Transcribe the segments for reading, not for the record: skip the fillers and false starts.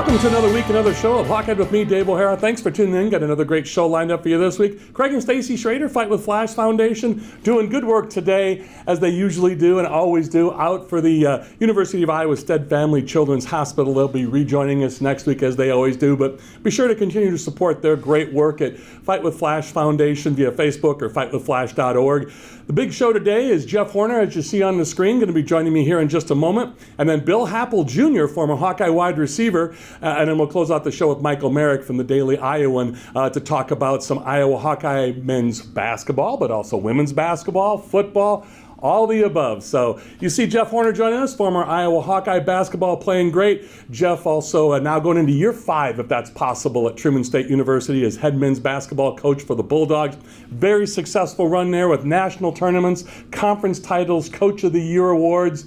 Welcome to another week, another show of Hawkeye with me, Dave O'Hara. Thanks for tuning in. Got another great show lined up for you this week. Craig and Stacy Schrader, Fight with Flash Foundation, doing good work today, as they usually do and always do, out for the University of Iowa Stead Family Children's Hospital. They'll be rejoining us next week, as they always do. But be sure to continue to support their great work at Fight with Flash Foundation via Facebook or fightwithflash.org. The big show today is Jeff Horner, as you see on the screen, going to be joining me here in just a moment. And then Bill Happel Jr., former Hawkeye wide receiver. And then we'll close out the show with Michael Merrick from the Daily Iowan to talk about some Iowa Hawkeye men's basketball, but also women's basketball, football, all the above. So you see Jeff Horner joining us, former Iowa Hawkeye basketball, playing great. Jeff also now going into year 5, if that's possible, at Truman State University as head men's basketball coach for the Bulldogs. Very successful run there with national tournaments, conference titles, coach of the year awards.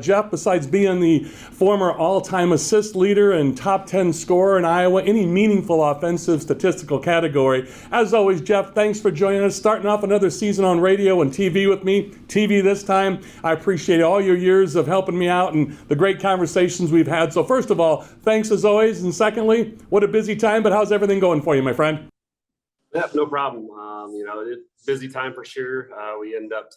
Jeff, besides being the former all-time assist leader and top 10 scorer in Iowa, any meaningful offensive statistical category. As always, Jeff, thanks for joining us, starting off another season on radio and TV with me. TV this time. I appreciate all your years of helping me out and the great conversations we've had. So first of all, thanks as always. And secondly, what a busy time, but how's everything going for you, my friend? Yep, no problem. It's busy time for sure. We end up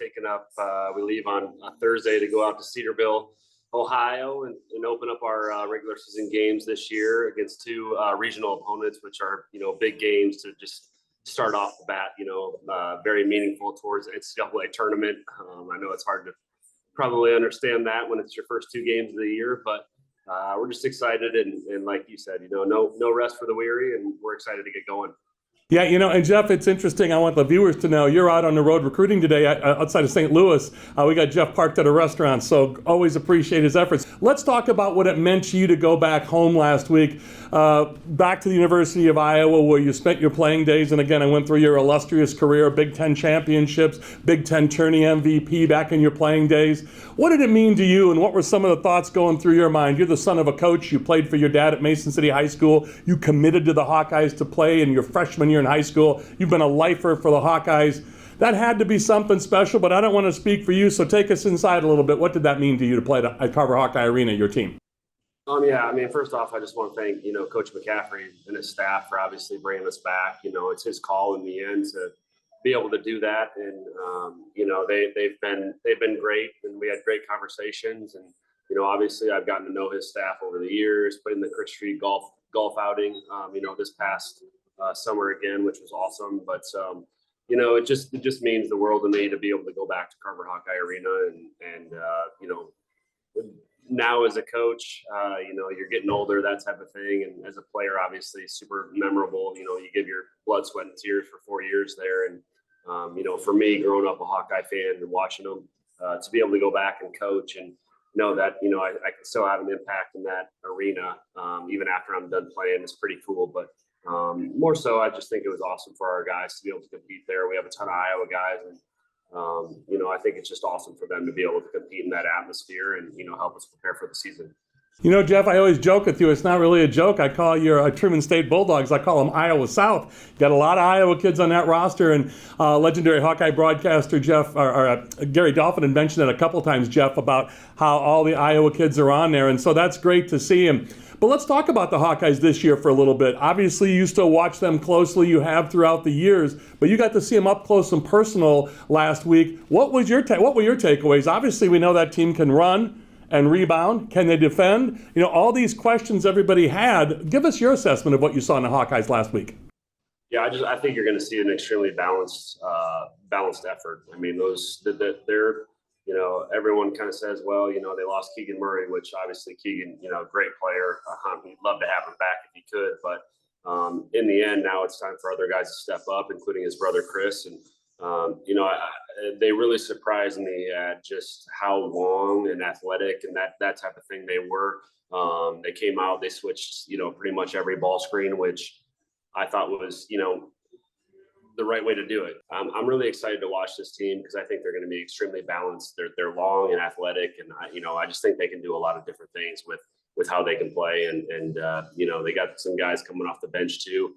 we leave on a Thursday to go out to Cedarville, Ohio, and open up our regular season games this year against 2 regional opponents, which are, big games to just start off the bat, very meaningful towards the NCAA tournament. I know it's hard to probably understand that when it's your first 2 games of the year, but we're just excited. And like you said, no rest for the weary, and we're excited to get going. Yeah, and Jeff, it's interesting. I want the viewers to know you're out on the road recruiting today outside of St. Louis. We got Jeff parked at a restaurant, so always appreciate his efforts. Let's talk about what it meant to you to go back home last week, back to the University of Iowa, where you spent your playing days. And again, I went through your illustrious career, Big Ten championships, Big Ten tourney MVP back in your playing days. What did it mean to you, and what were some of the thoughts going through your mind? You're the son of a coach. You played for your dad at Mason City High School. You committed to the Hawkeyes to play in your freshman year in high school. You've been a lifer for the Hawkeyes. That had to be something special, but I don't want to speak for you, so take us inside a little bit. What did that mean to you to play at Carver Hawkeye Arena, your team? First off, I just want to thank, Coach McCaffrey and his staff for obviously bringing us back. It's his call in the end to be able to do that. And, they've been great, and we had great conversations. And, obviously I've gotten to know his staff over the years, played in the Chris Street golf outing, this past summer again, which was awesome. But, it just means the world to me to be able to go back to Carver Hawkeye Arena and now as a coach, you're getting older, that type of thing. And as a player, obviously super memorable. You give your blood, sweat, and tears for 4 years there. And, for me, growing up a Hawkeye fan and watching them, to be able to go back and coach and know that, I can still have an impact in that arena, even after I'm done playing, is pretty cool. But more so, I just think it was awesome for our guys to be able to compete there. We have a ton of Iowa guys, and I think it's just awesome for them to be able to compete in that atmosphere and, help us prepare for the season. Jeff, I always joke with you. It's not really a joke. I call your Truman State Bulldogs, I call them Iowa South. You got a lot of Iowa kids on that roster, and legendary Hawkeye broadcaster Gary Dolphin had mentioned it a couple times, Jeff, about how all the Iowa kids are on there, and so that's great to see him. But let's talk about the Hawkeyes this year for a little bit. Obviously, you still watch them closely. You have throughout the years, but you got to see them up close and personal last week. What were your takeaways? Obviously, we know that team can run and rebound. Can they defend? All these questions everybody had. Give us your assessment of what you saw in the Hawkeyes last week. Yeah, I think you're going to see an extremely balanced effort. I mean, they're. Everyone kind of says, well, they lost Keegan Murray, which obviously Keegan, great player. We'd love to have him back if he could. But in the end, now it's time for other guys to step up, including his brother, Chris. And, they really surprised me at just how long and athletic and that type of thing they were. They came out, they switched, pretty much every ball screen, which I thought was, the right way to do it. I'm really excited to watch this team because I think they're going to be extremely balanced. They're long and athletic, and I just think they can do a lot of different things with how they can play. And they got some guys coming off the bench too,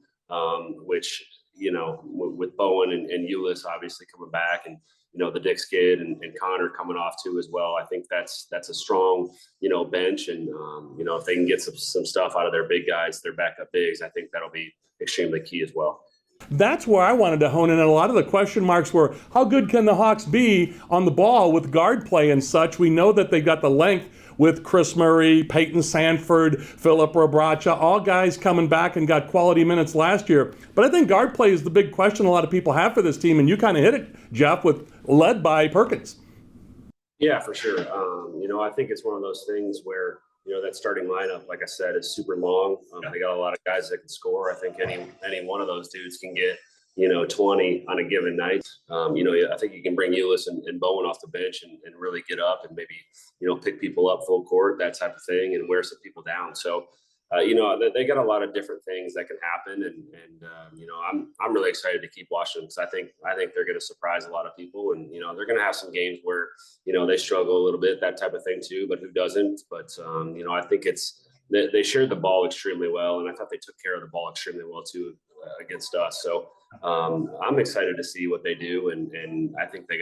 which with Bowen and Ulis obviously coming back, and the Dick's kid and Connor coming off too as well. I think that's a strong bench, and if they can get some stuff out of their big guys, their backup bigs, I think that'll be extremely key as well. That's where I wanted to hone in. And a lot of the question marks were, how good can the Hawks be on the ball with guard play and such? We know that they've got the length with Chris Murray, Peyton Sanford, Philip Robracha, all guys coming back and got quality minutes last year. But I think guard play is the big question a lot of people have for this team, and you kind of hit it, Jeff, led by Perkins. Yeah, for sure. I think it's one of those things where that starting lineup, like I said, is super long. They got a lot of guys that can score. I think any one of those dudes can get 20 on a given night. I think you can bring Ulis and Bowen off the bench and really get up and maybe pick people up full court, that type of thing, and wear some people down. So they got a lot of different things that can happen, and I'm really excited to keep watching them, because I think they're going to surprise a lot of people, and they're going to have some games where they struggle a little bit, that type of thing too. But who doesn't? But I think they shared the ball extremely well, and I thought they took care of the ball extremely well too against us. So I'm excited to see what they do, and I think they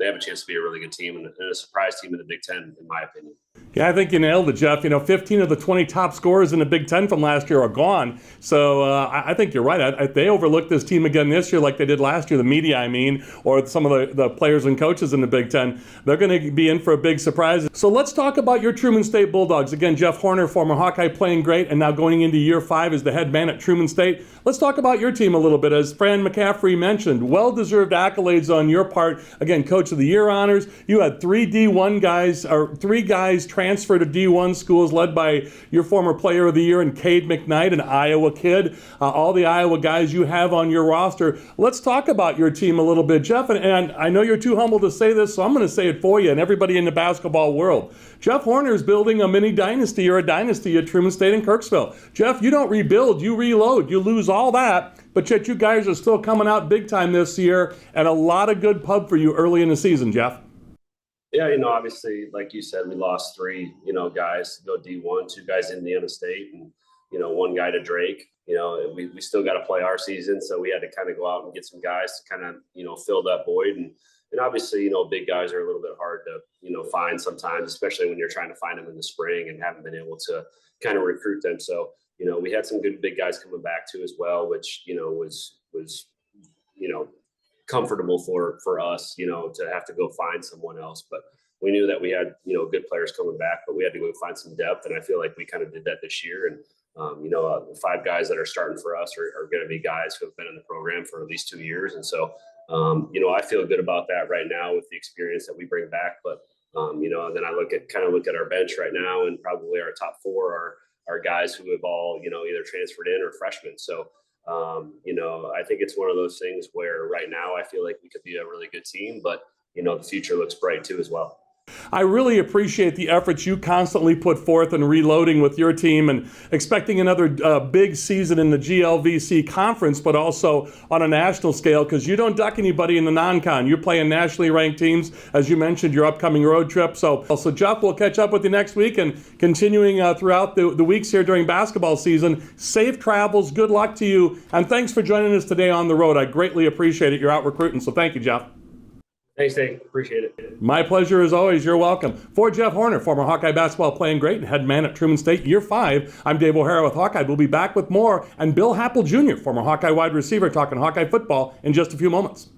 have a chance to be a really good team and a surprise team in the Big Ten, in my opinion. Yeah, I think you nailed it, Jeff. 15 of the 20 top scorers in the Big Ten from last year are gone. So I think you're right. They overlooked this team again this year like they did last year, the media, or some of the players and coaches in the Big Ten. They're going to be in for a big surprise. So let's talk about your Truman State Bulldogs. Again, Jeff Horner, former Hawkeye, playing great, and now going into year 5 as the head man at Truman State. Let's talk about your team a little bit. As Fran McCaffrey mentioned, well-deserved accolades on your part. Again, Coach of the Year honors. You had 3 guys transfer to D1 schools, led by your former Player of the Year and Cade McKnight, an Iowa kid. All the Iowa guys you have on your roster. Let's talk about your team a little bit, Jeff. And I know you're too humble to say this, so I'm going to say it for you and everybody in the basketball world. Jeff Horner is building a mini dynasty, or a dynasty, at Truman State and Kirksville. Jeff, you don't rebuild, you reload. You lose all that, but yet you guys are still coming out big time this year, and a lot of good pub for you early in the season, Jeff. Yeah, obviously, like you said, we lost 3, guys to go D1, 2 guys in Indiana State, and, 1 guy to Drake. We still got to play our season, so we had to kind of go out and get some guys to kind of, fill that void. And obviously, big guys are a little bit hard to, find sometimes, especially when you're trying to find them in the spring and haven't been able to kind of recruit them. So, we had some good big guys coming back too as well, which, was comfortable for us, to have to go find someone else. But we knew that we had, good players coming back, but we had to go find some depth. And I feel like we kind of did that this year. And, the 5 guys that are starting for us are going to be guys who have been in the program for at least 2 years. And so, I feel good about that right now with the experience that we bring back. But, and then I look at our bench right now, and probably our top 4 are guys who have all, either transferred in or freshmen. So, I think it's one of those things where right now I feel like we could be a really good team, but, the future looks bright too as well. I really appreciate the efforts you constantly put forth in reloading with your team, and expecting another big season in the GLVC conference, but also on a national scale, because you don't duck anybody in the non-con. You're playing nationally ranked teams, as you mentioned, your upcoming road trip. So Jeff, we'll catch up with you next week, and continuing throughout the weeks here during basketball season. Safe travels, good luck to you, and thanks for joining us today on the road. I greatly appreciate it. You're out recruiting, so thank you, Jeff. Thanks, Dave. Appreciate it. My pleasure as always. You're welcome. For Jeff Horner, former Hawkeye basketball playing great and head man at Truman State, year 5, I'm Dave O'Hara with Hawkeye. We'll be back with more, and Bill Happel Jr., former Hawkeye wide receiver, talking Hawkeye football in just a few moments.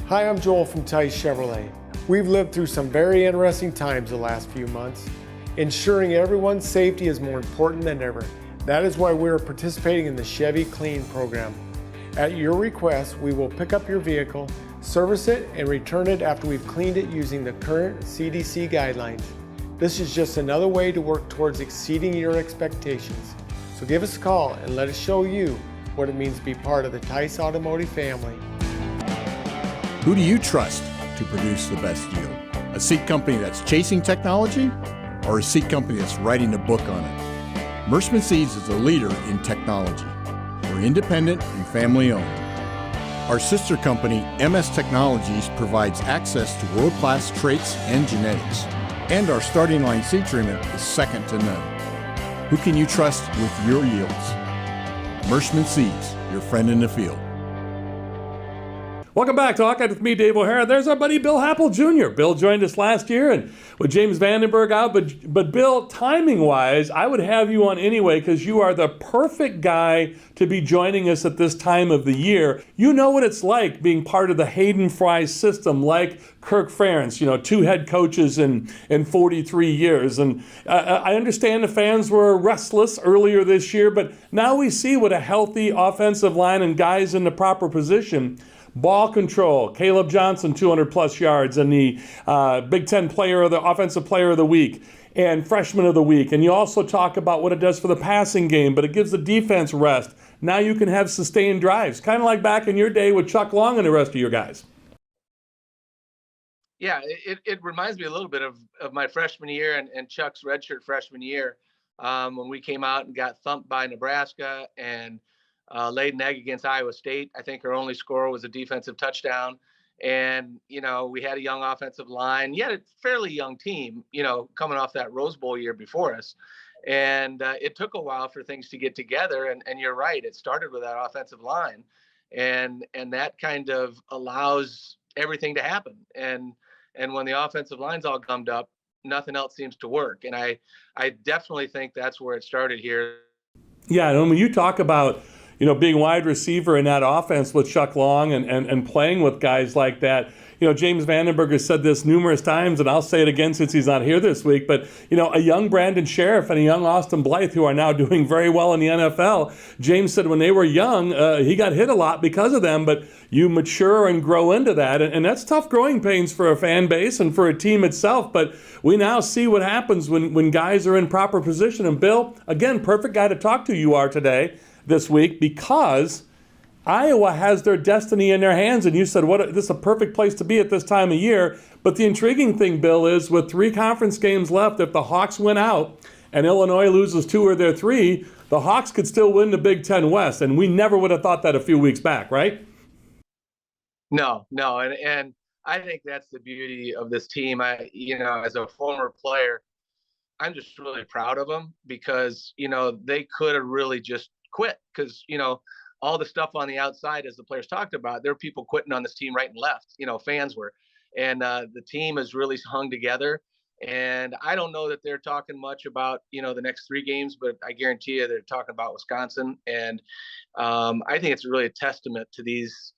Hi, I'm Joel from Tice Chevrolet. We've lived through some very interesting times the last few months. Ensuring everyone's safety is more important than ever. That is why we're participating in the Chevy Clean program. At your request, we will pick up your vehicle, service it, and return it after we've cleaned it using the current CDC guidelines. This is just another way to work towards exceeding your expectations. So give us a call and let us show you what it means to be part of the Tice Automotive family. Who do you trust to produce the best yield? A seat company that's chasing technology, or a seat company that's writing a book on it? Merschman Seeds is a leader in technology. We're independent and family owned. Our sister company, MS Technologies, provides access to world-class traits and genetics. And our starting line seed treatment is second to none. Who can you trust with your yields? Merschman Seeds, your friend in the field. Welcome back to Hawkeye with me, Dave O'Hara. There's our buddy Bill Happel Jr. Bill joined us last year and with James Vandenberg out. But Bill, timing-wise, I would have you on anyway because you are the perfect guy to be joining us at this time of the year. You know what it's like being part of the Hayden Fry system, like Kirk Ferentz, 2 head coaches in 43 years. And I understand the fans were restless earlier this year, but now we see what a healthy offensive line and guys in the proper position. Ball control, Caleb Johnson, 200-plus yards, and the Big Ten Offensive Player of the Week, and Freshman of the Week. And you also talk about what it does for the passing game, but it gives the defense rest. Now you can have sustained drives, kind of like back in your day with Chuck Long and the rest of your guys. Yeah, it reminds me a little bit of my freshman year and Chuck's redshirt freshman year when we came out and got thumped by Nebraska and laid an egg against Iowa State. I think our only score was a defensive touchdown. And, we had a young offensive line. You had a fairly young team, coming off that Rose Bowl year before us. And it took a while for things to get together. And you're right, it started with that offensive line. And that kind of allows everything to happen. And when the offensive line's all gummed up, nothing else seems to work. And I definitely think that's where it started here. Yeah, and when you talk about being wide receiver in that offense with Chuck Long and playing with guys like that. James Vandenberg has said this numerous times, and I'll say it again since he's not here this week, but, a young Brandon Sheriff and a young Austin Blythe who are now doing very well in the NFL, James said when they were young, he got hit a lot because of them, but you mature and grow into that, and that's tough growing pains for a fan base and for a team itself, but we now see what happens when guys are in proper position. And Bill, again, perfect guy to talk to you are today, this week, because Iowa has their destiny in their hands, and you said, this is a perfect place to be at this time of year. But the intriguing thing, Bill, is with 3 conference games left, if the Hawks win out and Illinois loses 2 of their 3, the Hawks could still win the Big Ten West, and we never would have thought that a few weeks back, right? No, and I think that's the beauty of this team. As a former player, I'm just really proud of them because, they could have really just quit because, all the stuff on the outside, as the players talked about, there were people quitting on this team right and left, fans were. And the team has really hung together. And I don't know that they're talking much about, the next 3 games, but I guarantee you they're talking about Wisconsin. And I think it's really a testament to these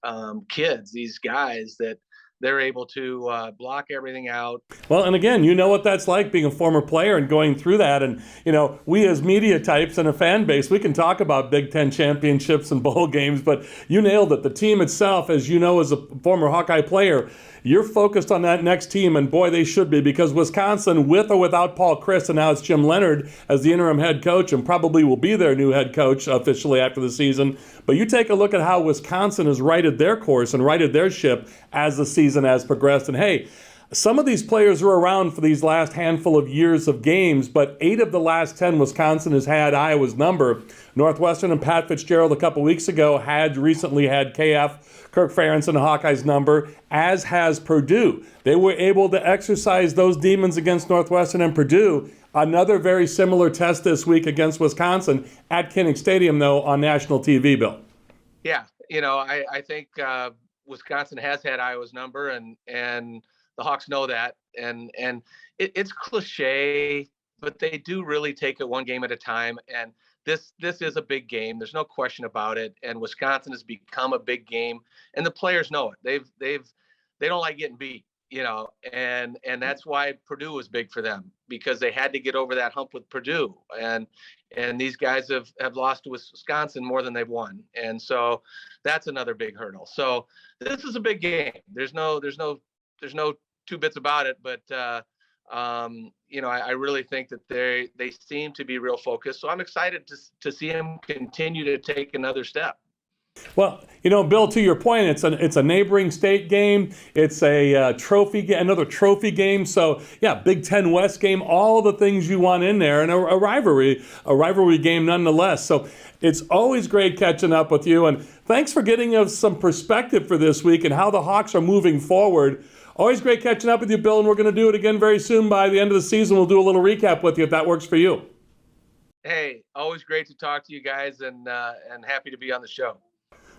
kids, these guys, that they're able to block everything out. Well, and again, you know what that's like being a former player and going through that. And, we as media types and a fan base, we can talk about Big Ten championships and bowl games, but you nailed it. The team itself, as you know, as a former Hawkeye player, you're focused on that next team, and boy, they should be, because Wisconsin, with or without Paul Chryst, and now it's Jim Leonhard as the interim head coach, and probably will be their new head coach officially after the season. But you take a look at how Wisconsin has righted their course and righted their ship as the season has progressed. And hey, some of these players were around for these last handful of years of games, but 8 of the last 10 Wisconsin has had Iowa's number. Northwestern and Pat Fitzgerald a couple weeks ago recently had KF, Kirk Ferentz, and the Hawkeyes number, as has Purdue. They were able to exercise those demons against Northwestern and Purdue. Another very similar test this week against Wisconsin at Kinnick Stadium, though, on national TV, Bill. Yeah, I think Wisconsin has had Iowa's number, and the Hawks know that. And it's cliche, but they do really take it one game at a time. And this is a big game. There's no question about it. And Wisconsin has become a big game, and the players know it. They don't like getting beat, and that's why Purdue was big for them, because they had to get over that hump with Purdue. And these guys have lost to Wisconsin more than they've won. And so that's another big hurdle. So this is a big game. There's no 2 bits about it, but I really think that they seem to be real focused. So I'm excited to see them continue to take another step. Well, Bill, to your point, it's a neighboring state game. It's a another trophy game. So yeah, Big Ten West game, all the things you want in there, and a rivalry game nonetheless. So it's always great catching up with you, and thanks for getting us some perspective for this week and how the Hawks are moving forward. Always great catching up with you, Bill, and we're going to do it again very soon. By the end of the season, we'll do a little recap with you if that works for you. Hey, always great to talk to you guys, and happy to be on the show.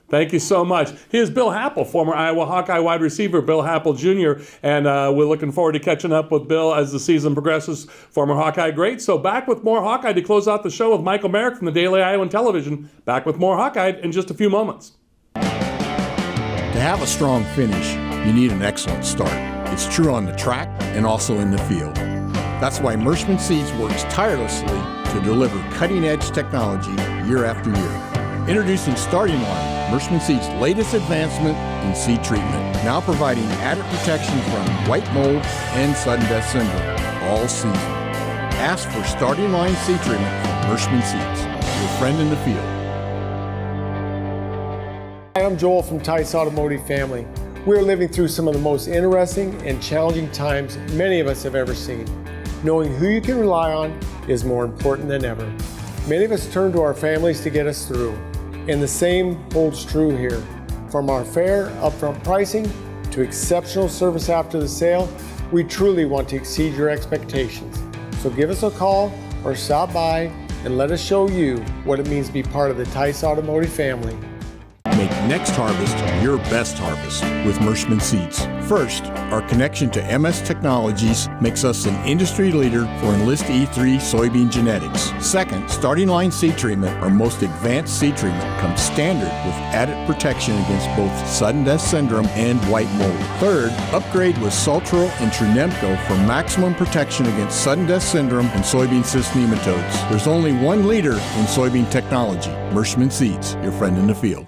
Thank you so much. Here's Bill Happel, former Iowa Hawkeye wide receiver, Bill Happel Jr., and we're looking forward to catching up with Bill as the season progresses, former Hawkeye great. So back with more Hawkeye to close out the show with Michael Merrick from the Daily Iowan Television. Back with more Hawkeye in just a few moments. To have a strong finish, you need an excellent start. It's true on the track and also in the field. That's why Mershman Seeds works tirelessly to deliver cutting-edge technology year after year. Introducing Starting Line, Mershman Seeds' latest advancement in seed treatment, now providing added protection from white mold and sudden death syndrome all season. Ask for Starting Line seed treatment from Mershman Seeds, your friend in the field. Hi, I'm Joel from Tice Automotive Family. We are living through some of the most interesting and challenging times many of us have ever seen. Knowing who you can rely on is more important than ever. Many of us turn to our families to get us through, and the same holds true here. From our fair, upfront pricing to exceptional service after the sale, we truly want to exceed your expectations. So give us a call or stop by and let us show you what it means to be part of the Tice Automotive family. Make next harvest your best harvest with Mershman Seeds. First, our connection to MS Technologies makes us an industry leader for Enlist E3 soybean genetics. Second, Starting Line seed treatment, our most advanced seed treatment, comes standard with added protection against both sudden death syndrome and white mold. Third, upgrade with Saltril and Trunemco for maximum protection against sudden death syndrome and soybean cyst nematodes. There's only one leader in soybean technology, Mershman Seeds, your friend in the field.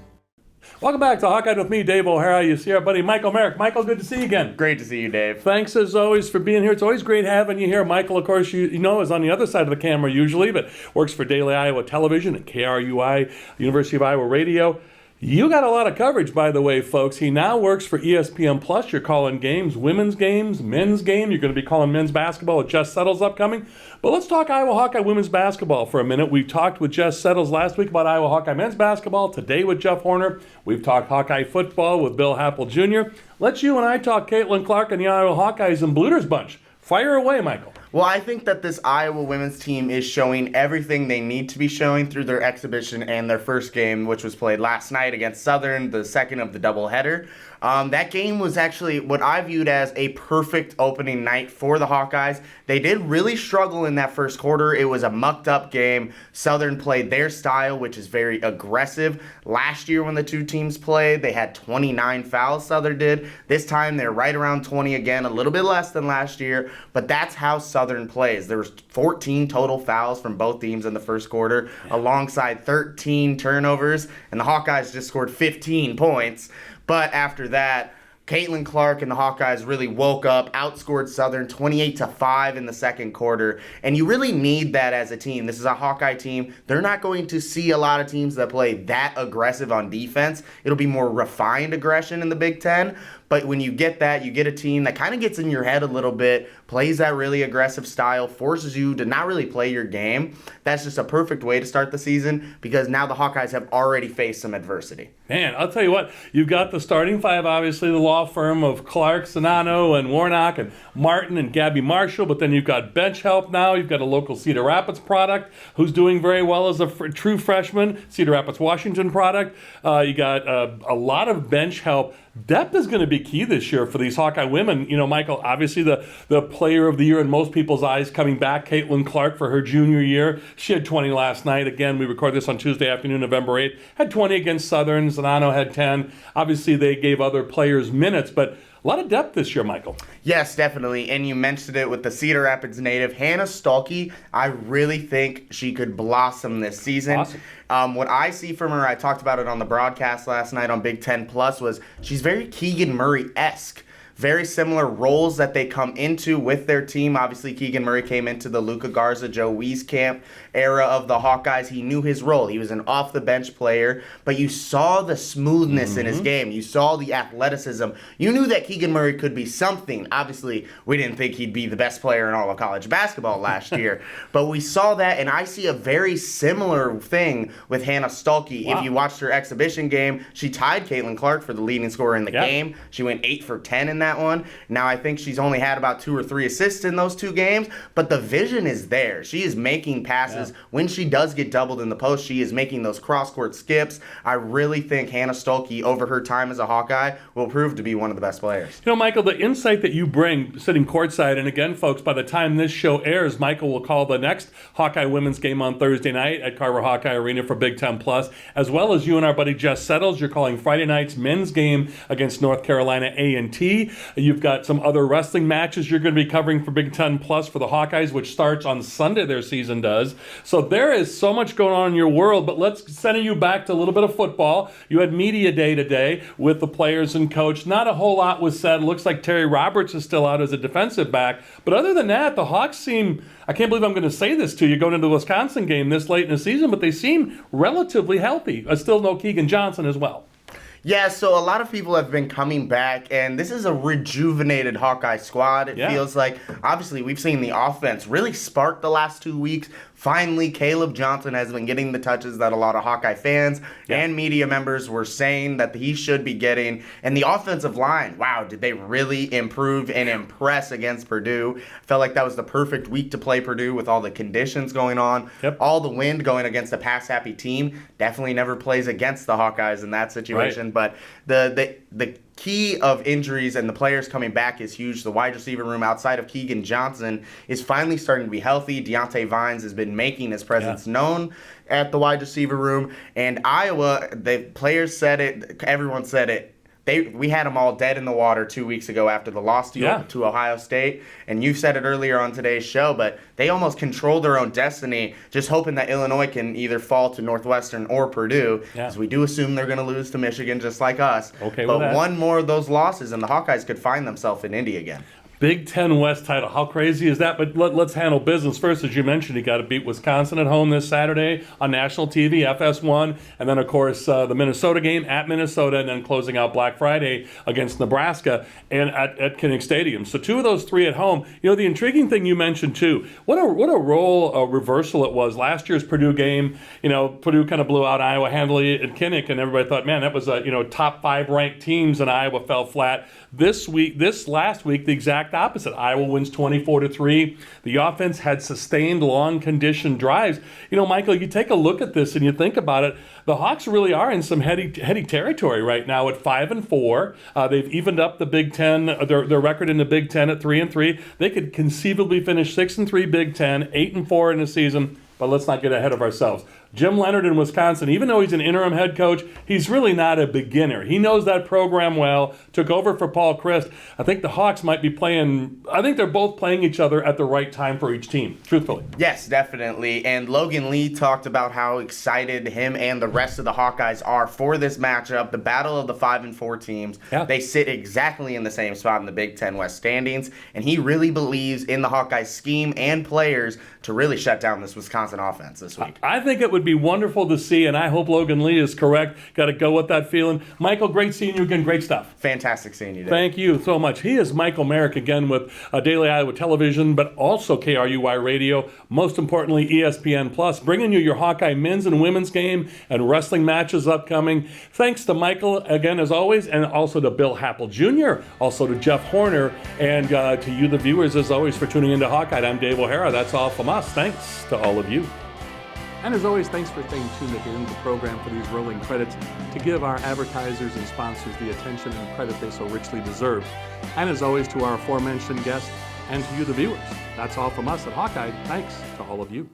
Welcome back to Hawkeye with me, Dave O'Hara. You see our buddy Michael Merrick. Michael, good to see you again. Great to see you, Dave. Thanks as always for being here. It's always great having you here. Michael, of course, you know, is on the other side of the camera usually, but works for Daily Iowa Television and KRUI, University of Iowa Radio. You got a lot of coverage, by the way, folks. He now works for ESPN Plus. You're calling games, women's games, men's game. You're going to be calling men's basketball with Jess Settles upcoming. But let's talk Iowa Hawkeye women's basketball for a minute. We talked with Jess Settles last week about Iowa Hawkeye men's basketball. Today with Jeff Horner. We've talked Hawkeye football with Bill Happel Jr. Let's you and I talk Caitlin Clark and the Iowa Hawkeyes and Bluter's bunch. Fire away, Michael. Well, I think that this Iowa women's team is showing everything they need to be showing through their exhibition and their first game, which was played last night against Southern, the second of the doubleheader. That game was actually what I viewed as a perfect opening night for the Hawkeyes. They did really struggle in that first quarter. It was a mucked up game. Southern played their style, which is very aggressive. Last year when the two teams played, they had 29 fouls, Southern did. This time they're right around 20 again, a little bit less than last year, but that's how Southern plays. There was 14 total fouls from both teams in the first quarter, alongside 13 turnovers, and the Hawkeyes just scored 15 points. But after that, Caitlin Clark and the Hawkeyes really woke up, outscored Southern 28-5 in the second quarter, and you really need that as a team. This is a Hawkeye team. They're not going to see a lot of teams that play that aggressive on defense. It'll be more refined aggression in the Big Ten, but when you get that, you get a team that kind of gets in your head a little bit, plays that really aggressive style, forces you to not really play your game. That's just a perfect way to start the season because now the Hawkeyes have already faced some adversity. Man, I'll tell you what, you've got the starting five, obviously, the law firm of Clark, Sonano, and Warnock, and Martin, and Gabby Marshall, but then you've got bench help now. You've got a local Cedar Rapids product who's doing very well as a true freshman, Cedar Rapids, Washington product. You got a lot of bench help. Depth is going to be key this year for these Hawkeye women. You know, Michael, obviously the player of the year in most people's eyes coming back, Caitlin Clark for her junior year. She had 20 last night. Again, we record this on Tuesday afternoon, November 8th. Had 20 against Southern. Zanano had 10. Obviously, they gave other players minutes, but a lot of depth this year, Michael. Yes, definitely. And you mentioned it with the Cedar Rapids native, Hannah Stuelke. I really think she could blossom this season. Awesome. What I see from her, I talked about it on the broadcast last night on Big Ten Plus, was she's very Keegan Murray-esque. Very similar roles that they come into with their team. Obviously, Keegan Murray came into the Luka Garza, Joe Wieskamp era of the Hawkeyes. He knew his role. He was an off-the-bench player, but you saw the smoothness in his game. You saw the athleticism. You knew that Keegan Murray could be something. Obviously, we didn't think he'd be the best player in all of college basketball last year, but we saw that, and I see a very similar thing with Hannah Stuelke. Wow. If you watched her exhibition game, she tied Caitlin Clark for the leading scorer in the game. She went 8 for 10 in that that one. Now, I think she's only had about 2 or 3 assists in those 2 games, but the vision is there. She is making passes. When she does get doubled in the post, she is making those cross-court skips. I really think Hannah Stuelke, over her time as a Hawkeye, will prove to be one of the best players. You know, Michael, the insight that you bring sitting courtside, and again, folks, by the time this show airs, Michael will call the next Hawkeye women's game on Thursday night at Carver Hawkeye Arena for Big Ten Plus, as well as you and our buddy Jess Settles. You're calling Friday night's men's game against North Carolina A&T. You've got some other wrestling matches you're going to be covering for Big Ten Plus for the Hawkeyes, which starts on Sunday, their season does. So there is so much going on in your world, but let's send you back to a little bit of football. You had media day today with the players and coach. Not a whole lot was said. It looks like Terry Roberts is still out as a defensive back. But other than that, the Hawks seem, I can't believe I'm going to say this to you going into the Wisconsin game this late in the season, but they seem relatively healthy. Still no Keegan Johnson as well. Yeah, so a lot of people have been coming back, and this is a rejuvenated Hawkeye squad. It feels like, obviously, we've seen the offense really spark the last 2 weeks. Finally, Caleb Johnson has been getting the touches that a lot of Hawkeye fans and media members were saying that he should be getting. And the offensive line, wow, did they really improve and impress against Purdue? Felt like that was the perfect week to play Purdue with all the conditions going on. All the wind going against a pass-happy team. Definitely never plays against the Hawkeyes in that situation. But the key of injuries and the players coming back is huge. The wide receiver room outside of Keegan Johnson is finally starting to be healthy. Deontay Vines has been making his presence known at the wide receiver room. And Iowa, the players said it, everyone said it. We had them all dead in the water 2 weeks ago after the loss to Ohio State. And you said it earlier on today's show, but they almost controlled their own destiny, just hoping that Illinois can either fall to Northwestern or Purdue, because we do assume they're going to lose to Michigan just like us. But one more of those losses, and the Hawkeyes could find themselves in Indy again. Big Ten West title. How crazy is that? But let's handle business first. As you mentioned, you got to beat Wisconsin at home this Saturday on national TV, FS1. And then, of course, the Minnesota game at Minnesota, and then closing out Black Friday against Nebraska and at Kinnick Stadium. So 2 of those 3 at home. You know, the intriguing thing you mentioned, too, what a role reversal it was. Last year's Purdue game, you know, Purdue kind of blew out Iowa handily at Kinnick, and everybody thought, man, that was, top 5 ranked teams, and Iowa fell flat. This last week, the exact opposite. Iowa wins 24-3. The offense had sustained long conditioned drives. You know, Michael, you take a look at this and you think about it. The Hawks really are in some heady territory right now at 5-4. They've evened up the Big Ten, their record in the Big Ten at 3-3. They could conceivably finish 6-3 Big Ten, 8-4 in the season. But let's not get ahead of ourselves. Jim Leonard in Wisconsin, even though he's an interim head coach, he's really not a beginner. He knows that program well, took over for Paul Christ. I think the Hawks might be I think they're both playing each other at the right time for each team, truthfully. Yes, definitely. And Logan Lee talked about how excited him and the rest of the Hawkeyes are for this matchup, the battle of the 5-4 teams. They sit exactly in the same spot in the Big Ten West standings, and he really believes in the Hawkeyes scheme and players to really shut down this Wisconsin offense this week. I think it would be wonderful to see, and I hope Logan Lee is correct. Got to go with that feeling. Michael, great seeing you again. Great stuff. Fantastic seeing you, Dave. Thank you so much. He is Michael Merrick again with Daily Iowa Television, but also KRUI Radio. Most importantly, ESPN Plus, bringing you your Hawkeye men's and women's game and wrestling matches upcoming. Thanks to Michael again, as always, and also to Bill Happel Jr., also to Jeff Horner, and to you, the viewers, as always, for tuning into Hawkeye. I'm Dave O'Hara. That's all from us. Thanks to all of you. And as always, thanks for staying tuned at the end of the program for these rolling credits to give our advertisers and sponsors the attention and credit they so richly deserve. And as always, to our aforementioned guests and to you, the viewers. That's all from us at Hawkeye. Thanks to all of you.